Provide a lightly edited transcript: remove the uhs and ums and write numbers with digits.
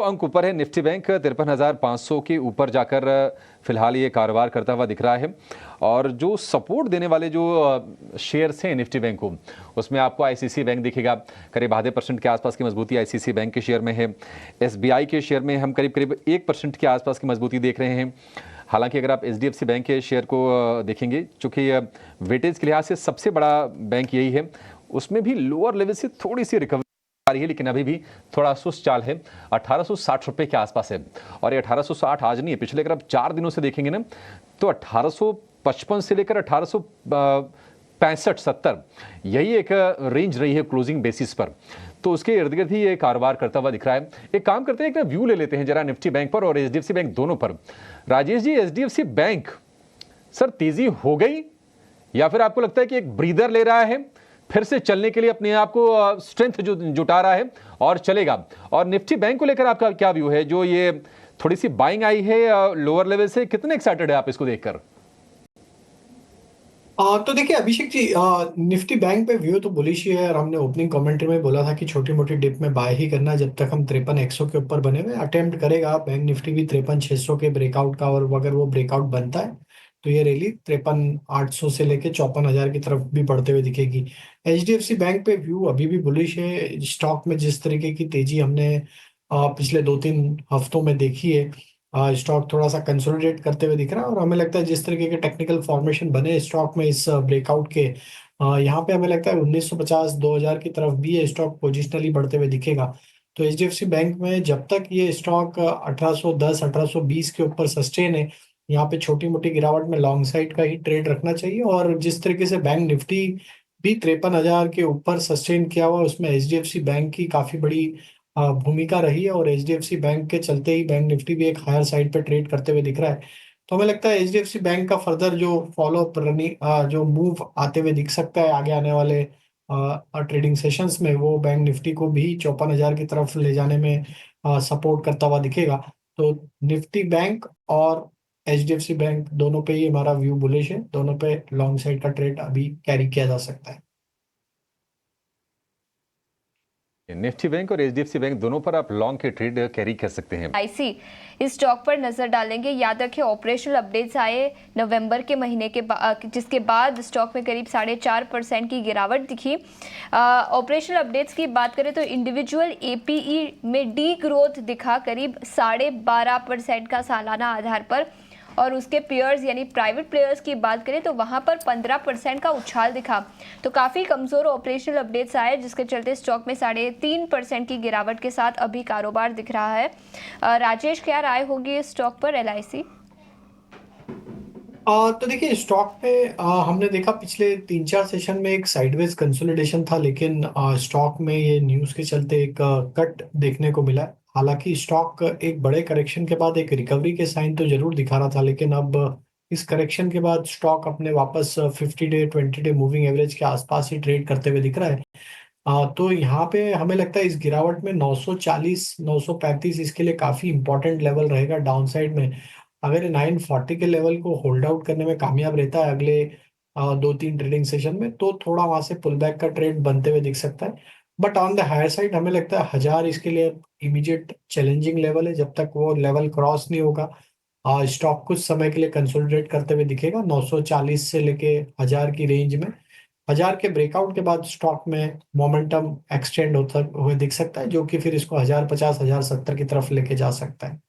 अंक ऊपर है निफ्टी बैंक 53,500 के ऊपर जाकर फिलहाल ये कारोबार करता हुआ दिख रहा है। और जो सपोर्ट देने वाले जो शेयर्स हैं निफ्टी बैंक को, उसमें आपको आईसीसी बैंक दिखेगा, करीब आधे % के आसपास की मजबूती आईसीसी बैंक के शेयर में है। एसबीआई के शेयर में हम करीब करीब 1% के आसपास की मजबूती देख रहे हैं। हालांकि अगर आप एचडीएफसी बैंक के शेयर को देखेंगे, चूंकि वेटेज के लिहाज से सबसे बड़ा बैंक यही है, उसमें भी लोअर लेवल से थोड़ी सी रिकवरी आ रही है, लेकिन अभी भी थोड़ा सुस्त चाल है। 1860 रुपए के आसपास है, और ये 1860 आज नहीं है, पिछले अगर आप 4 दिनों से देखेंगे ना, तो 1855 से लेकर 1865-70 यही एक रेंज रही है क्लोजिंग बेसिस पर। तो उसके इर्द गिर्द ही ये कारोबार करता हुआ दिख रहा है। एक काम करते हैं, एक ना व्यू ले लेते हैं जरा निफ्टी बैंक पर और एचडीएफसी बैंक दोनों पर। Rajesh ji, HDFC bank sir तेजी हो गई, या फिर आपको लगता है कि एक ब्रीदर ले रहा है, फिर से चलने के लिए अपने आप को स्ट्रेंथ जो जुटा रहा है और चलेगा? और निफ्टी बैंक को लेकर आपका क्या व्यू है, जो ये थोड़ी सी बाइंग आई है लोअर लेवल से, कितने एक्साइटेड है आप इसको देखकर? तो देखिए अभिषेक जी, निफ्टी बैंक पे व्यू तो बुलिश ही है, और हमने ओपनिंग कमेंट्री में बोला था कि छोटी मोटी डिप में बाय ही करना है जब तक हम 53,100 के ऊपर बने हुए। अटेम्प्ट करेगा बैंक निफ्टी भी 53,600 के ब्रेकआउट का, और अगर वो ब्रेकआउट बनता है तो ये रैली 53,800 से लेके 54,000 की तरफ भी बढ़ते हुए दिखेगी। एचडीएफसी बैंक पे व्यू अभी भी बुलिश है। स्टॉक में जिस तरीके की तेजी हमने पिछले 2-3 हफ्तों में देखी है, स्टॉक थोड़ा सा कंसोलिडेट करते हुए दिख रहा है, और हमें लगता है जिस तरीके के टेक्निकल फॉर्मेशन बने स्टॉक में इस ब्रेकआउट के, यहाँ पे हमें लगता है 1950 2000 की तरफ भी ये स्टॉक पोजिशनली बढ़ते हुए दिखेगा। तो एचडीएफसी बैंक में जब तक ये स्टॉक 1810 1820 के ऊपर सस्टेन है, यहाँ पे छोटी मोटी गिरावट में लॉन्ग साइड का ही ट्रेड रखना चाहिए। और जिस तरीके से बैंक निफ्टी भी 53,000 के ऊपर सस्टेन किया हुआ, उसमें एचडीएफसी बैंक की काफी बड़ी भूमिका रही है, और एचडीएफसी बैंक के चलते ही बैंक निफ्टी भी एक हायर साइड पे ट्रेड करते हुए दिख रहा है। तो हमें लगता है एचडीएफसी बैंक का फर्दर जो फॉलो अप रनिंग जो मूव आते हुए दिख सकता है आगे आने वाले ट्रेडिंग सेशंस में, वो बैंक निफ्टी को भी 54,000 की तरफ ले जाने में सपोर्ट करता हुआ दिखेगा। तो निफ्टी बैंक और एचडीएफसी बैंक दोनों पे ही हमारा व्यू बुलिश है, दोनों पे लॉन्ग साइड का ट्रेड अभी कैरी किया जा सकता है। निफ्टी बैंक और एचडीएफसी बैंक दोनों पर आप लॉन्ग के ट्रेड कैरी कर सकते हैं। आईसी इस स्टॉक पर नजर डालेंगे। याद रखें ऑपरेशनल अपडेट्स आए नवंबर के महीने के जिसके बाद स्टॉक में करीब 4.5% की गिरावट दिखी। ऑपरेशनल अपडेट्स की बात करें तो इंडिविजुअल एपीई में डी ग्रोथ दिखा करीब 12.5% का सालाना आधार पर, और उसके पेयर्स यानी प्राइवेट प्लेयर्स की बात करें तो वहां पर 15% का उछाल दिखा। तो काफ़ी कमज़ोर ऑपरेशनल अपडेट्स आए, जिसके चलते स्टॉक में 3.5% की गिरावट के साथ अभी कारोबार दिख रहा है। राजेश, क्या राय होगी इस स्टॉक पर, एलआईसी? तो देखिए स्टॉक पे हमने देखा पिछले 3-4 सेशन में एक साइडवेज कंसोलिडेशन था, लेकिन स्टॉक में ये न्यूज़ के चलते एक कट देखने को मिला है। हालांकि स्टॉक एक बड़े करेक्शन के बाद एक रिकवरी के साइन तो जरूर दिखा रहा था, लेकिन अब इस करेक्शन के बाद स्टॉक अपने वापस 50 डे 20 डे मूविंग एवरेज के आसपास ही ट्रेड करते हुए दिख रहा है। तो यहाँ पे हमें लगता है इस गिरावट में 940 935 इसके लिए काफी इंपॉर्टेंट लेवल रहेगा डाउन साइड में। अगर ये 940 के लेवल को होल्ड आउट करने में कामयाब रहता है अगले 2-3 ट्रेडिंग सेशन में, तो थोड़ा वहां से पुल बैक का ट्रेड बनते हुए दिख सकता है। But on the higher side हमें लगता है 1000 इसके लिए इमीडिएट चैलेंजिंग लेवल है। जब तक वो लेवल क्रॉस नहीं होगा, स्टॉक कुछ समय के लिए कंसोलिडेट करते हुए दिखेगा 940 से लेके 1000 की रेंज में। 1000 के ब्रेकआउट के बाद स्टॉक में मोमेंटम एक्सटेंड होता हुए दिख सकता है, जो कि फिर इसको 1050 1070 की तरफ लेके जा सकता है।